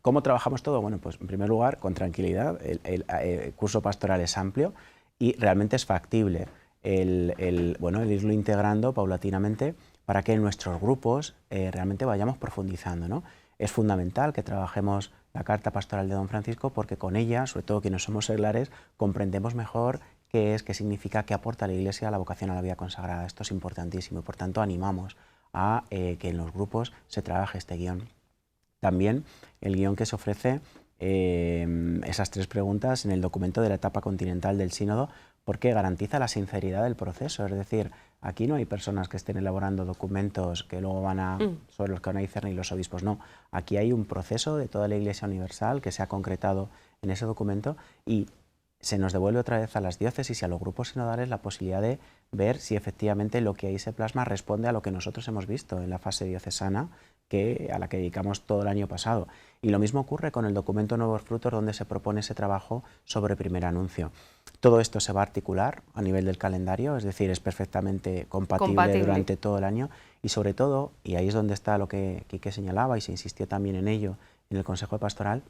¿cómo trabajamos todo? Bueno, pues en primer lugar, con tranquilidad. El curso pastoral es amplio y realmente es factible el irlo integrando paulatinamente para que en nuestros grupos realmente vayamos profundizando, ¿no? Es fundamental que trabajemos la carta pastoral de Don Francisco porque con ella, sobre todo quienes somos seglares, comprendemos mejor qué significa, qué aporta la Iglesia a la vocación a la vida consagrada. Esto es importantísimo y por tanto animamos a que en los grupos se trabaje este guión. También el guión que se ofrece, esas tres preguntas en el documento de la etapa continental del sínodo, porque garantiza la sinceridad del proceso. Es decir, aquí no hay personas que estén elaborando documentos que luego sobre los que van a discernir los obispos, no. Aquí hay un proceso de toda la Iglesia Universal que se ha concretado en ese documento y se nos devuelve otra vez a las diócesis y a los grupos sinodales la posibilidad de ver si efectivamente lo que ahí se plasma responde a lo que nosotros hemos visto en la fase diocesana a la que dedicamos todo el año pasado. Y lo mismo ocurre con el documento Nuevos Frutos, donde se propone ese trabajo sobre primer anuncio. Todo esto se va a articular a nivel del calendario, es decir, es perfectamente compatible durante todo el año y sobre todo, y ahí es donde está lo que Quique señalaba y se insistió también en ello en el Consejo Pastoral,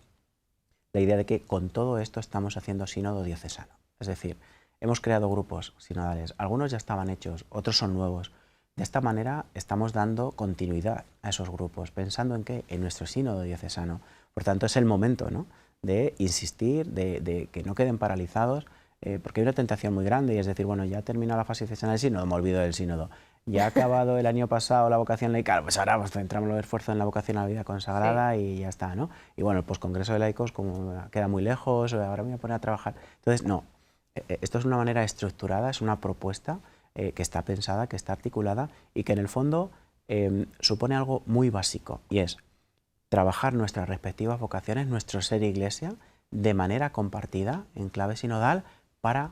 la idea de que con todo esto estamos haciendo sínodo diocesano. Es decir, hemos creado grupos sinodales, algunos ya estaban hechos, otros son nuevos. De esta manera estamos dando continuidad a esos grupos, pensando en que en nuestro sínodo diocesano. Por tanto, es el momento, ¿no?, de insistir, de que no queden paralizados, porque hay una tentación muy grande y es decir, bueno, ya ha terminado la fase diocesana del sínodo, me olvido del sínodo. Ya ha acabado el año pasado la vocación laical, pues ahora centramos el esfuerzo en la vocación a la vida consagrada y ya está, ¿no? Y bueno, el poscongreso de laicos como queda muy lejos, ahora me voy a poner a trabajar. Entonces, no, esto es una manera estructurada, es una propuesta que está pensada, que está articulada y que en el fondo supone algo muy básico y es trabajar nuestras respectivas vocaciones, nuestro ser iglesia, de manera compartida, en clave sinodal, para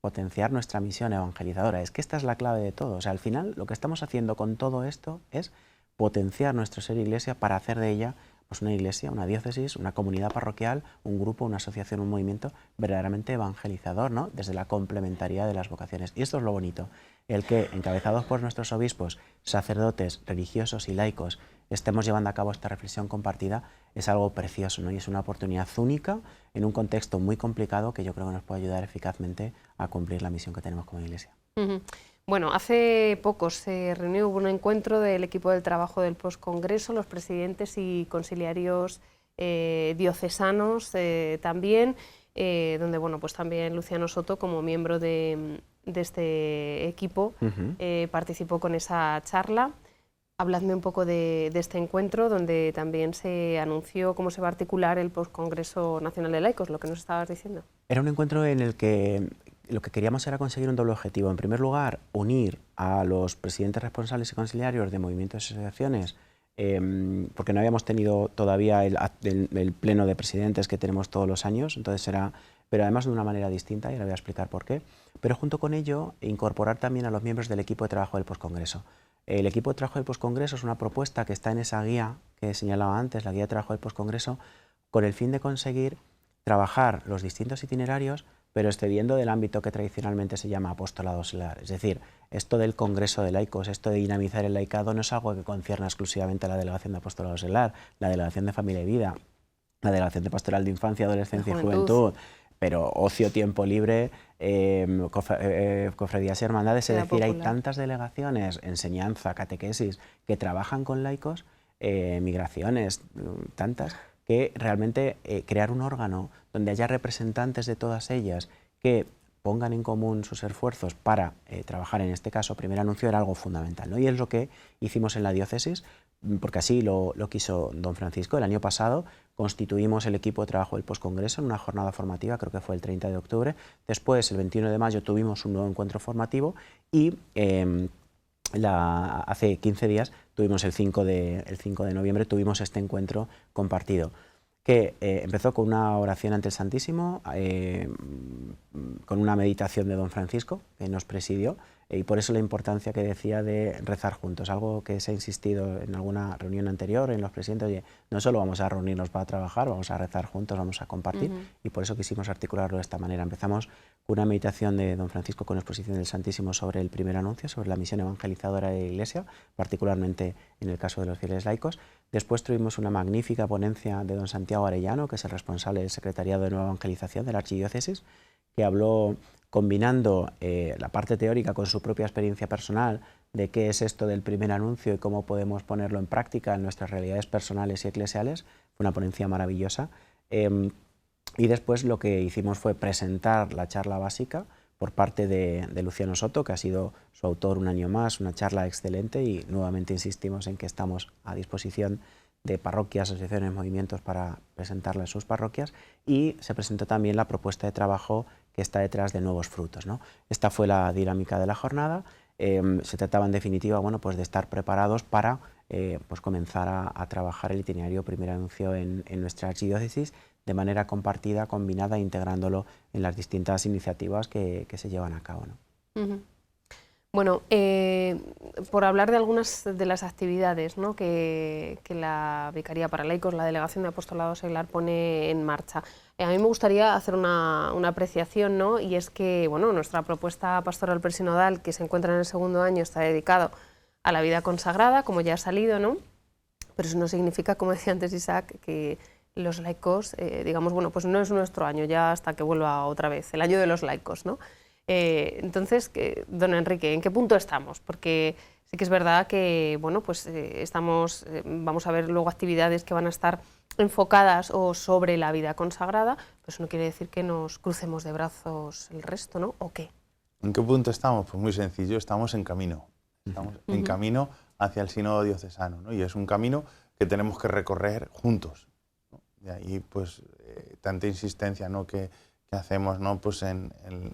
potenciar nuestra misión evangelizadora. Es que esta es la clave de todo. O sea, al final lo que estamos haciendo con todo esto es potenciar nuestro ser iglesia para hacer de ella pues una iglesia, una diócesis, una comunidad parroquial, un grupo, una asociación, un movimiento verdaderamente evangelizador, ¿no?, desde la complementariedad de las vocaciones. Y esto es lo bonito, el que, encabezados por nuestros obispos, sacerdotes, religiosos y laicos, estemos llevando a cabo esta reflexión compartida, es algo precioso, ¿no?, y es una oportunidad única en un contexto muy complicado que yo creo que nos puede ayudar eficazmente a cumplir la misión que tenemos como iglesia. Bueno, hace poco se reunió un encuentro del equipo del trabajo del postcongreso, los presidentes y conciliarios diocesanos también, donde bueno, pues también Luciano Soto, como miembro de este equipo, participó con esa charla. Habladme un poco de este encuentro, donde también se anunció cómo se va a articular el postcongreso nacional de laicos, lo que nos estabas diciendo. Era un encuentro en el que lo que queríamos era conseguir un doble objetivo. En primer lugar, unir a los presidentes responsables y consiliarios de movimientos y asociaciones, porque no habíamos tenido todavía el pleno de presidentes que tenemos todos los años, entonces pero además de una manera distinta, y ahora voy a explicar por qué. Pero junto con ello, incorporar también a los miembros del equipo de trabajo del poscongreso. El equipo de trabajo del poscongreso es una propuesta que está en esa guía que señalaba antes, la guía de trabajo del poscongreso, con el fin de conseguir trabajar los distintos itinerarios, pero excediendo del ámbito que tradicionalmente se llama apostolado auxiliar. Es decir, esto del Congreso de Laicos, esto de dinamizar el laicado, no es algo que concierne exclusivamente a la Delegación de Apostolado Auxiliar, la Delegación de Familia y Vida, la Delegación de Pastoral de Infancia, Adolescencia y Juventud, pero ocio, tiempo libre, cofradías y hermandades. Es decir, hay tantas delegaciones, enseñanza, catequesis, que trabajan con laicos, migraciones, tantas, que realmente crear un órgano donde haya representantes de todas ellas que pongan en común sus esfuerzos para trabajar en este caso primer anuncio era algo fundamental, ¿no? Y es lo que hicimos en la diócesis, porque así lo quiso don Francisco. El año pasado constituimos el equipo de trabajo del poscongreso en una jornada formativa, creo que fue el 30 de octubre. Después, el 21 de mayo, tuvimos un nuevo encuentro formativo y hace 15 días, tuvimos el 5 de noviembre, tuvimos este encuentro compartido, que empezó con una oración ante el Santísimo, con una meditación de don Francisco, que nos presidió, y por eso la importancia que decía de rezar juntos, algo que se ha insistido en alguna reunión anterior, en los presidentes. Oye, no solo vamos a reunirnos para trabajar, vamos a rezar juntos, vamos a compartir, y por eso quisimos articularlo de esta manera. Empezamos con una meditación de don Francisco con exposición del Santísimo sobre el primer anuncio, sobre la misión evangelizadora de la Iglesia, particularmente en el caso de los fieles laicos. Después tuvimos una magnífica ponencia de don Santiago Arellano, que es el responsable del Secretariado de Nueva Evangelización de la Archidiócesis, que habló combinando la parte teórica con su propia experiencia personal de qué es esto del primer anuncio y cómo podemos ponerlo en práctica en nuestras realidades personales y eclesiales. Fue una ponencia maravillosa. Y después lo que hicimos fue presentar la charla básica por parte de Luciano Soto, que ha sido su autor un año más, una charla excelente, y nuevamente insistimos en que estamos a disposición de parroquias, asociaciones, movimientos para presentarla en sus parroquias, y se presentó también la propuesta de trabajo que está detrás de Nuevos Frutos, ¿no? Esta fue la dinámica de la jornada. Se trataba en definitiva, bueno, pues de estar preparados para pues comenzar a trabajar el itinerario primer anuncio en nuestra archidiócesis de manera compartida, combinada, integrándolo en las distintas iniciativas que se llevan a cabo, ¿no? Bueno, por hablar de algunas de las actividades, ¿no?, que la Vicaría para Laicos, la Delegación de Apostolado Seglar, pone en marcha. A mí me gustaría hacer una apreciación, ¿no?, y es que bueno, nuestra propuesta pastoral presinodal, que se encuentra en el segundo año, está dedicado a la vida consagrada, como ya ha salido, ¿no? Pero eso no significa, como decía antes Isaac, que los laicos, digamos, bueno, pues no es nuestro año ya hasta que vuelva otra vez, el año de los laicos, ¿no? Entonces, don Enrique, ¿en qué punto estamos? Porque sí que es verdad que bueno, pues vamos a ver luego actividades que van a estar enfocadas o sobre la vida consagrada, pero eso no quiere decir que nos crucemos de brazos el resto, ¿no? ¿O qué? ¿En qué punto estamos? Pues muy sencillo, estamos en camino. Estamos en camino hacia el sínodo diocesano, ¿no? Y es un camino que tenemos que recorrer juntos, ¿no? De ahí, pues, tanta insistencia, ¿no?, que hacemos, ¿no?, pues en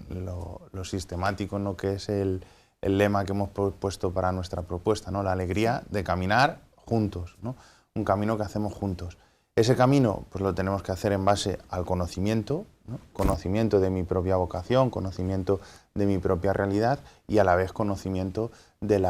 lo sistemático, ¿no?, que es el lema que hemos propuesto para nuestra propuesta, ¿no?, la alegría de caminar juntos, ¿no?, un camino que hacemos juntos. Ese camino, pues lo tenemos que hacer en base al conocimiento, ¿no?, conocimiento de mi propia vocación, conocimiento de mi propia realidad, y a la vez conocimiento del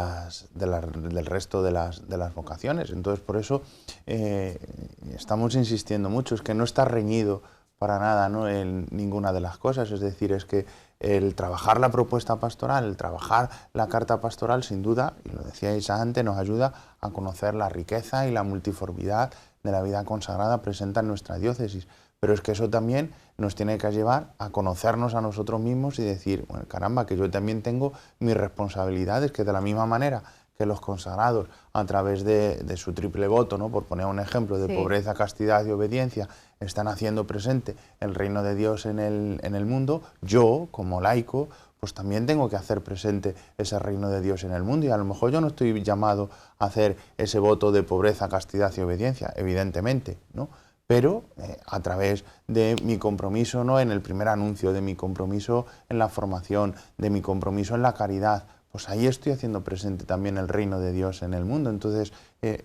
resto de las vocaciones. Entonces, por eso estamos insistiendo mucho, es que no está reñido para nada, ¿no?, en ninguna de las cosas. Es decir, es que el trabajar la propuesta pastoral, el trabajar la carta pastoral, sin duda, y lo decía Isa antes, nos ayuda a conocer la riqueza y la multiformidad de la vida consagrada presente en nuestra diócesis. Pero es que eso también nos tiene que llevar a conocernos a nosotros mismos y decir, bueno, caramba, que yo también tengo mis responsabilidades, que de la misma manera que los consagrados, a través de su triple voto, ¿no?, por poner un ejemplo, de pobreza, castidad y obediencia, están haciendo presente el reino de Dios en el mundo, yo, como laico, pues también tengo que hacer presente ese reino de Dios en el mundo, y a lo mejor yo no estoy llamado a hacer ese voto de pobreza, castidad y obediencia, evidentemente, ¿no?, pero a través de mi compromiso, ¿no?, en el primer anuncio, de mi compromiso en la formación, de mi compromiso en la caridad, pues ahí estoy haciendo presente también el reino de Dios en el mundo. Entonces,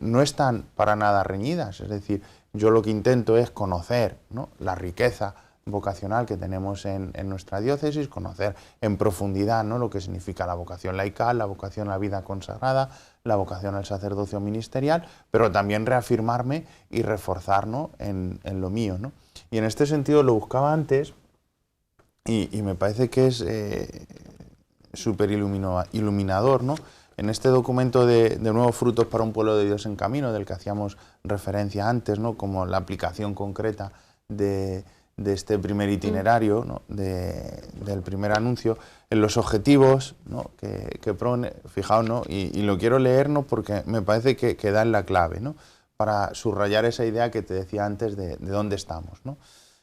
no están para nada reñidas, es decir, yo lo que intento es conocer, ¿no?, la riqueza vocacional que tenemos en nuestra diócesis, conocer en profundidad, ¿no?, lo que significa la vocación laical, la vocación a la vida consagrada, la vocación al sacerdocio ministerial, pero también reafirmarme y reforzar, ¿no?, en lo mío, ¿no? Y en este sentido lo buscaba antes y me parece que es súper iluminador, ¿no? En este documento de Nuevos Frutos para un Pueblo de Dios en Camino, del que hacíamos referencia antes, ¿no?, como la aplicación concreta de este primer itinerario, ¿no?, del primer anuncio, en los objetivos, ¿no?, que pone, fijaos, ¿no?, y lo quiero leer, ¿no?, porque me parece que da en la clave, ¿no?, para subrayar esa idea que te decía antes de dónde estamos, ¿no?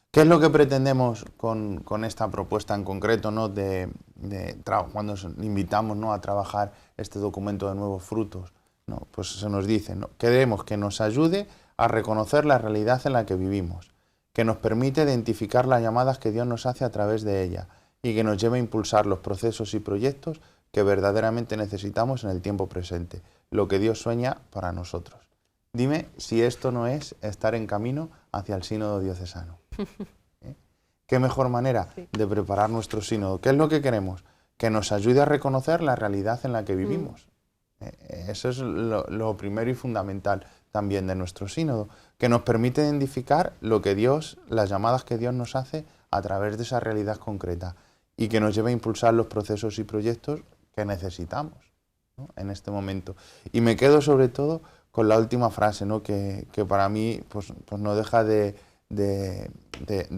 ¿Qué es lo que pretendemos con esta propuesta en concreto, ¿no?, cuando invitamos, ¿no?, a trabajar este documento de Nuevos Frutos, ¿no? Pues se nos dice, ¿no?, queremos que nos ayude a reconocer la realidad en la que vivimos, que nos permite identificar las llamadas que Dios nos hace a través de ella y que nos lleva a impulsar los procesos y proyectos que verdaderamente necesitamos en el tiempo presente, lo que Dios sueña para nosotros. Dime si esto no es estar en camino hacia el sínodo diocesano. ¿Qué mejor manera de preparar nuestro sínodo? ¿Qué es lo que queremos? Que nos ayude a reconocer la realidad en la que vivimos. Eso es lo primero y fundamental también de nuestro sínodo, que nos permite identificar lo que Dios, las llamadas que Dios nos hace a través de esa realidad concreta y que nos lleve a impulsar los procesos y proyectos que necesitamos, ¿no?, en este momento. Y me quedo sobre todo con la última frase, ¿no?, que para mí pues no deja de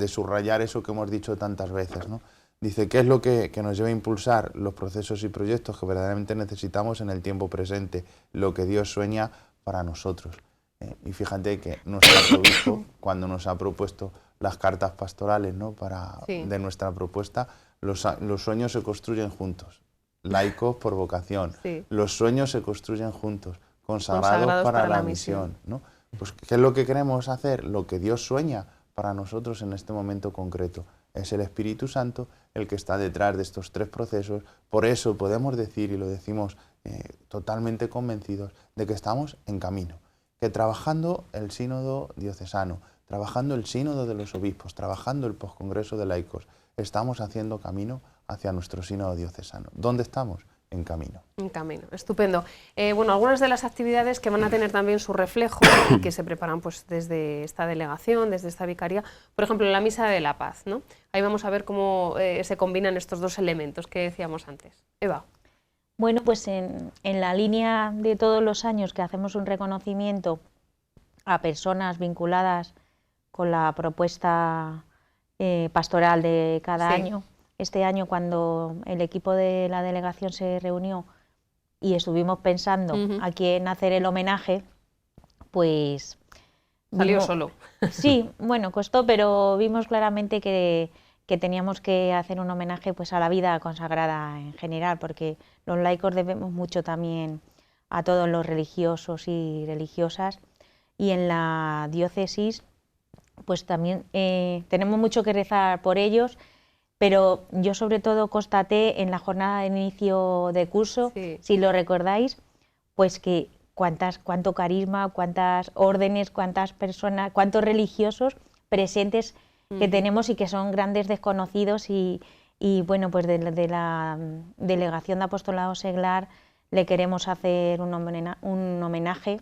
subrayar eso que hemos dicho tantas veces, ¿no? Dice, ¿qué es lo que nos lleva a impulsar los procesos y proyectos que verdaderamente necesitamos en el tiempo presente? Lo que Dios sueña para nosotros. Y fíjate que nuestro arzobispo, cuando nos ha propuesto las cartas pastorales, ¿no?, de nuestra propuesta, los sueños se construyen juntos, laicos por vocación. Sí. Los sueños se construyen juntos, consagrados para la misión, ¿no? Pues, ¿qué es lo que queremos hacer? Lo que Dios sueña para nosotros en este momento concreto. Es el Espíritu Santo el que está detrás de estos tres procesos. Por eso podemos decir, y lo decimos totalmente convencidos, de que estamos en camino. Que trabajando el sínodo diocesano, trabajando el sínodo de los obispos, trabajando el poscongreso de laicos, estamos haciendo camino hacia nuestro sínodo diocesano. ¿Dónde estamos? En camino. En camino, estupendo. Bueno, algunas de las actividades que van a tener también su reflejo y que se preparan pues desde esta delegación, desde esta vicaría, por ejemplo, en la Misa de la Paz, ¿no? Ahí vamos a ver cómo se combinan estos dos elementos que decíamos antes. Eva. Bueno, pues en la línea de todos los años que hacemos un reconocimiento a personas vinculadas con la propuesta pastoral de cada año. Este año, cuando el equipo de la delegación se reunió y estuvimos pensando a quién hacer el homenaje, pues... Salió solo. Sí, bueno, costó, pero vimos claramente que teníamos que hacer un homenaje pues a la vida consagrada en general, porque los laicos debemos mucho también a todos los religiosos y religiosas, y en la diócesis pues también tenemos mucho que rezar por ellos. Pero yo sobre todo constaté en la jornada de inicio de curso, si lo recordáis, pues que cuánto carisma, cuántas órdenes, cuántas personas, cuántos religiosos presentes que tenemos y que son grandes desconocidos y bueno, pues de la Delegación de Apostolado Seglar le queremos hacer un homenaje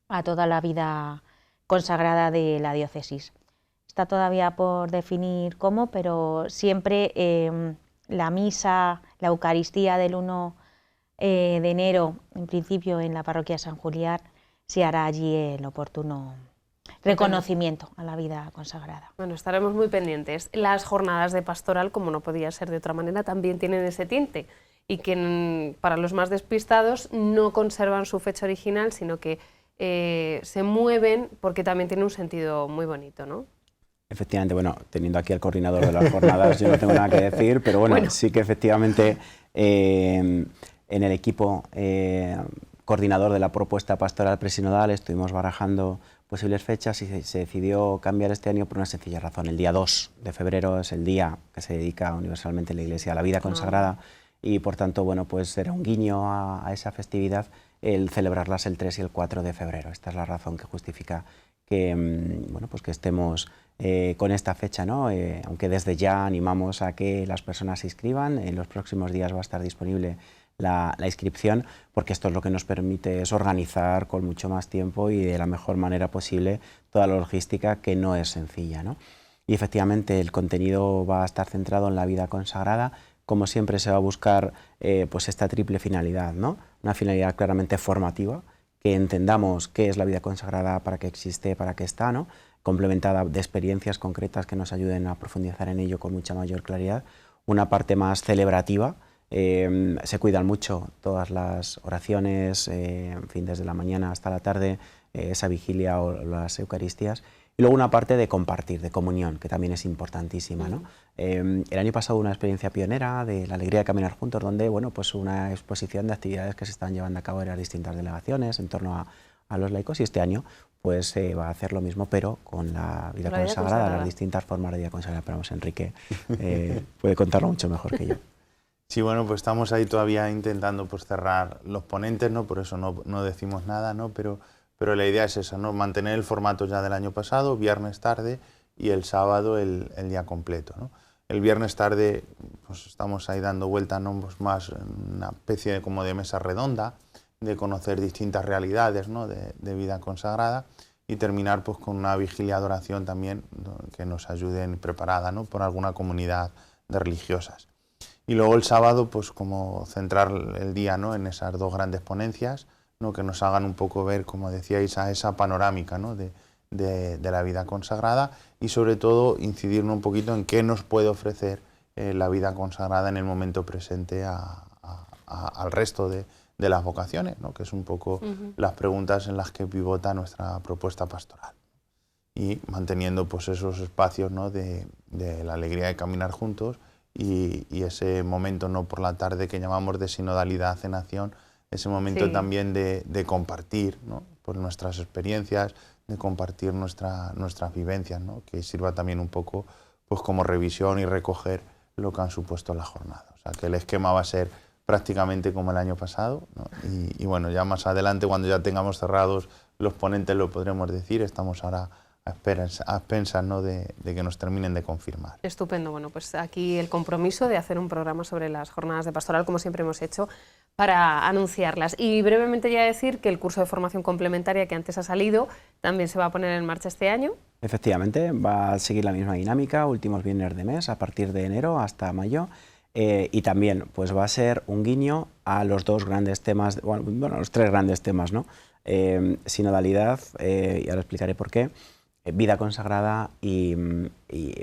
a toda la vida consagrada de la diócesis. Está todavía por definir cómo, pero siempre la misa, la Eucaristía del 1 de enero, en principio en la parroquia de San Julián, se hará allí el oportuno reconocimiento a la vida consagrada. Bueno, estaremos muy pendientes. Las jornadas de pastoral, como no podía ser de otra manera, también tienen ese tinte y que para los más despistados no conservan su fecha original, sino que se mueven porque también tiene un sentido muy bonito, ¿no? Efectivamente, bueno, teniendo aquí al coordinador de las jornadas, yo no tengo nada que decir, pero bueno, sí que efectivamente en el equipo coordinador de la propuesta pastoral presinodal, estuvimos barajando posibles fechas y se decidió cambiar este año por una sencilla razón. El día 2 de febrero es el día que se dedica universalmente en la Iglesia a la vida consagrada y por tanto, bueno, pues era un guiño a esa festividad el celebrarlas el 3 y el 4 de febrero. Esta es la razón que justifica que, bueno, pues que estemos con esta fecha, ¿no? Aunque desde ya animamos a que las personas se inscriban, en los próximos días va a estar disponible la inscripción, porque esto es lo que nos permite es organizar con mucho más tiempo y de la mejor manera posible toda la logística, que no es sencilla, ¿no? Y efectivamente el contenido va a estar centrado en la vida consagrada. Como siempre se va a buscar pues esta triple finalidad, ¿no? Una finalidad claramente formativa, que entendamos qué es la vida consagrada, para qué existe, para qué está, ¿no? Complementada de experiencias concretas que nos ayuden a profundizar en ello con mucha mayor claridad. Una parte más celebrativa. Se cuidan mucho todas las oraciones, en fin, desde la mañana hasta la tarde, esa vigilia o las Eucaristías. Y luego una parte de compartir, de comunión, que también es importantísima, ¿no? El año pasado una experiencia pionera de la alegría de caminar juntos, donde, bueno, pues una exposición de actividades que se están llevando a cabo en las distintas delegaciones en torno a los laicos, y este año pues se va a hacer lo mismo, pero con la vida consagrada, las distintas formas de vida consagrada. Pero vamos, Enrique puede contarlo mucho mejor que yo. Sí, bueno, pues estamos ahí todavía intentando pues cerrar los ponentes, ¿no? Por eso no decimos nada, ¿no? Pero la idea es esa, ¿no? Mantener el formato ya del año pasado, viernes tarde, y el sábado el día completo, ¿no? El viernes tarde pues estamos ahí dando vueltas, ¿no? Pues más una especie como de mesa redonda, de conocer distintas realidades, ¿no? de vida consagrada, y terminar pues con una vigilia de oración también, ¿no? Que nos ayuden preparada, ¿no? Por alguna comunidad de religiosas. Y luego el sábado pues como centrar el día, ¿no? En esas dos grandes ponencias, ¿no? Que nos hagan un poco ver, como decíais, a esa panorámica, ¿no? de la vida consagrada, y sobre todo incidir un poquito en qué nos puede ofrecer la vida consagrada en el momento presente al resto de las vocaciones, ¿no? Que es un poco las preguntas en las que pivota nuestra propuesta pastoral. Y manteniendo pues esos espacios, ¿no? de la alegría de caminar juntos y ese momento, ¿no? Por la tarde que llamamos de sinodalidad en acción, ese momento también de compartir, ¿no? Por nuestras experiencias, de compartir nuestras vivencias, ¿no? Que sirva también un poco pues como revisión y recoger lo que han supuesto las jornadas. O sea, que el esquema va a ser prácticamente como el año pasado, ¿no? Y bueno, ya más adelante, cuando ya tengamos cerrados los ponentes, lo podremos decir. Estamos ahora a expensas, ¿no? de que nos terminen de confirmar. Estupendo. Bueno, pues aquí el compromiso de hacer un programa sobre las jornadas de pastoral, como siempre hemos hecho, para anunciarlas. Y brevemente ya decir que el curso de formación complementaria que antes ha salido también se va a poner en marcha este año. Efectivamente, va a seguir la misma dinámica, últimos viernes de mes, a partir de enero hasta mayo. Y también pues va a ser un guiño a los dos grandes temas, bueno, los tres grandes temas, ¿no? Sinodalidad, y ahora explicaré por qué, vida consagrada y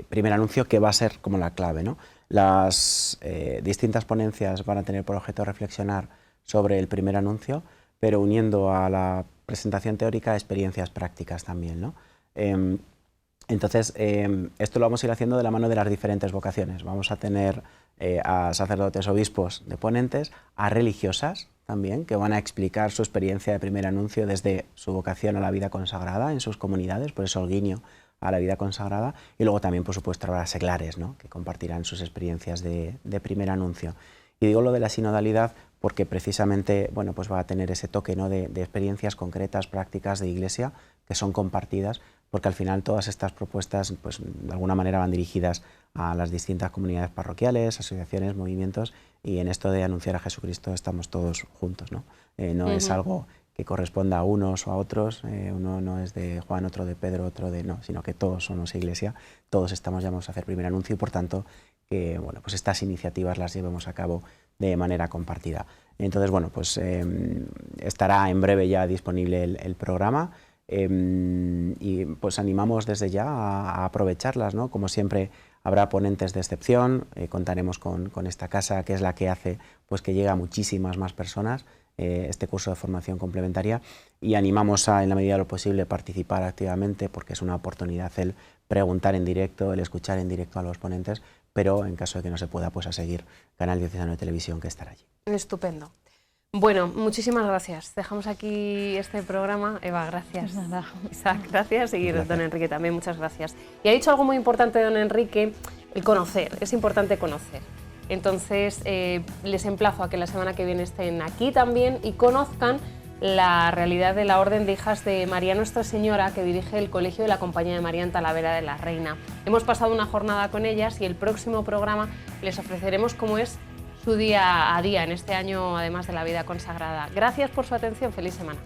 primer anuncio, que va a ser como la clave, ¿no? Las distintas ponencias van a tener por objeto reflexionar sobre el primer anuncio, pero uniendo a la presentación teórica experiencias prácticas también, ¿no? Entonces, esto lo vamos a ir haciendo de la mano de las diferentes vocaciones. Vamos a tener a sacerdotes, obispos de ponentes, a religiosas también, que van a explicar su experiencia de primer anuncio desde su vocación a la vida consagrada en sus comunidades, por eso el guiño a la vida consagrada, y luego también, por supuesto, habrá seglares, ¿no? Que compartirán sus experiencias de primer anuncio. Y digo lo de la sinodalidad porque precisamente, bueno, pues va a tener ese toque, ¿no? de experiencias concretas, prácticas de Iglesia, que son compartidas, porque al final todas estas propuestas pues, de alguna manera van dirigidas a las distintas comunidades parroquiales, asociaciones, movimientos, y en esto de anunciar a Jesucristo estamos todos juntos, ¿no? No es algo que corresponda a unos o a otros, uno no es de Juan, otro de Pedro, otro de... no, sino que todos somos Iglesia, todos estamos llamados a hacer primer anuncio, y por tanto que bueno, pues estas iniciativas las llevemos a cabo de manera compartida. Entonces, bueno, pues estará en breve ya disponible el programa, y pues animamos desde ya a aprovecharlas, ¿no? Como siempre habrá ponentes de excepción, contaremos con esta casa, que es la que hace pues que llegue a muchísimas más personas este curso de formación complementaria, y animamos a, en la medida de lo posible, participar activamente, porque es una oportunidad el preguntar en directo, el escuchar en directo a los ponentes, pero en caso de que no se pueda, pues a seguir Canal Diocesano de Televisión, que estará allí. Estupendo. Bueno, muchísimas gracias. Dejamos aquí este programa. Eva, gracias. Pues nada. Isaac, gracias. Y don Enrique también, muchas gracias. Y ha dicho algo muy importante don Enrique, el conocer. Es importante conocer. Entonces, les emplazo a que la semana que viene estén aquí también y conozcan la realidad de la Orden de Hijas de María Nuestra Señora, que dirige el Colegio de la Compañía de María en Talavera de la Reina. Hemos pasado una jornada con ellas y el próximo programa les ofreceremos cómo es su día a día en este año, además de la vida consagrada. Gracias por su atención. Feliz semana.